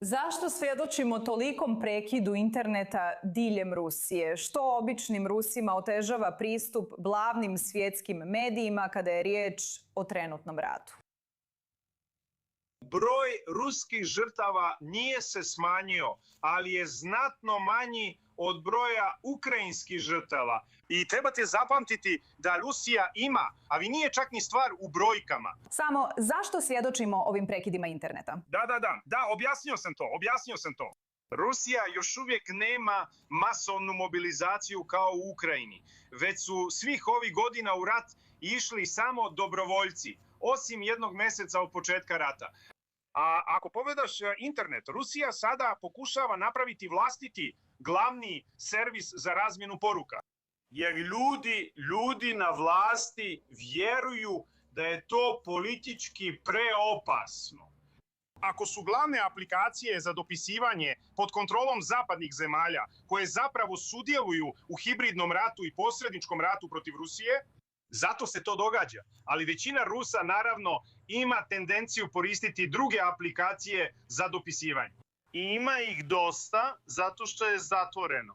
Zašto svjedočimo tolikom prekidu interneta diljem Rusije? Što običnim Rusima otežava pristup glavnim svjetskim medijima kada je riječ o trenutnom ratu? Broj ruskih žrtava nije se smanjio, ali je znatno manji od broja ukrajinskih žrtava. I trebate zapamtiti da Rusija ima, ali nije čak ni stvar u brojkama. Samo zašto svjedočimo ovim prekidima interneta? Da, objasnio sam to. Rusija još uvijek nema masovnu mobilizaciju kao u Ukrajini, već su svih ovih godina u rat išli samo dobrovoljci, osim jednog mjeseca od početka rata. A ako pogledaš internet, Rusija sada pokušava napraviti vlastiti glavni servis za razmjenu poruka. Jer ljudi na vlasti vjeruju da je to politički preopasno. Ako su glavne aplikacije za dopisivanje pod kontrolom zapadnih zemalja, koje zapravo sudjeluju u hibridnom ratu i posredničkom ratu protiv Rusije, zato se to događa. Ali većina Rusa naravno ima tendenciju koristiti druge aplikacije za dopisivanje. I ima ih dosta zato što je zatvoreno.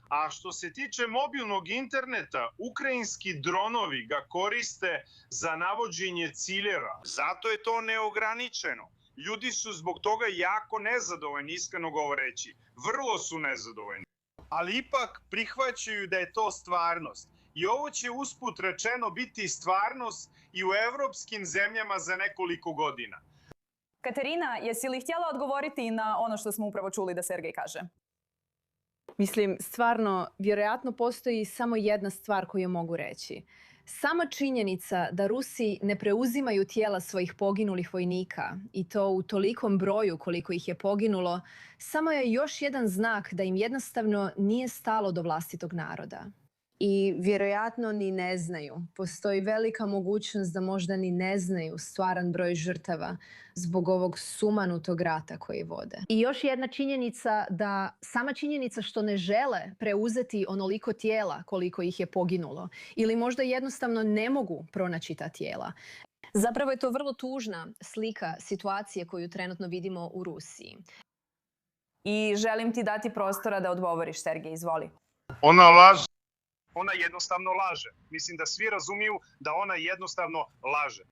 A što se tiče mobilnog interneta, ukrajinski dronovi ga koriste za navođenje ciljeva. Zato je to neograničeno. Ljudi su zbog toga jako nezadovoljni, iskreno govoreći. Vrlo su nezadovoljni. Ali ipak prihvaćaju da je to stvarnost. I ovo će usput rečeno biti stvarnost i u evropskim zemljama za nekoliko godina. Katerina, jesi li htjela odgovoriti na ono što smo upravo čuli da Sergej kaže? Mislim, stvarno, vjerojatno postoji samo jedna stvar koju mogu reći. Sama činjenica da Rusi ne preuzimaju tijela svojih poginulih vojnika i to u tolikom broju koliko ih je poginulo, samo je još jedan znak da im jednostavno nije stalo do vlastitog naroda. I vjerojatno ni ne znaju. Postoji velika mogućnost da možda ni ne znaju stvaran broj žrtava zbog ovog sumanutog rata koji vode. I još jedna činjenica da sama činjenica što ne žele preuzeti onoliko tijela koliko ih je poginulo ili možda jednostavno ne mogu pronaći ta tijela. Zapravo je to vrlo tužna slika situacije koju trenutno vidimo u Rusiji. I želim ti dati prostora da odgovoriš, Sergej, izvoli. Ona laže. Ona jednostavno laže. Mislim da svi razumiju da ona jednostavno laže.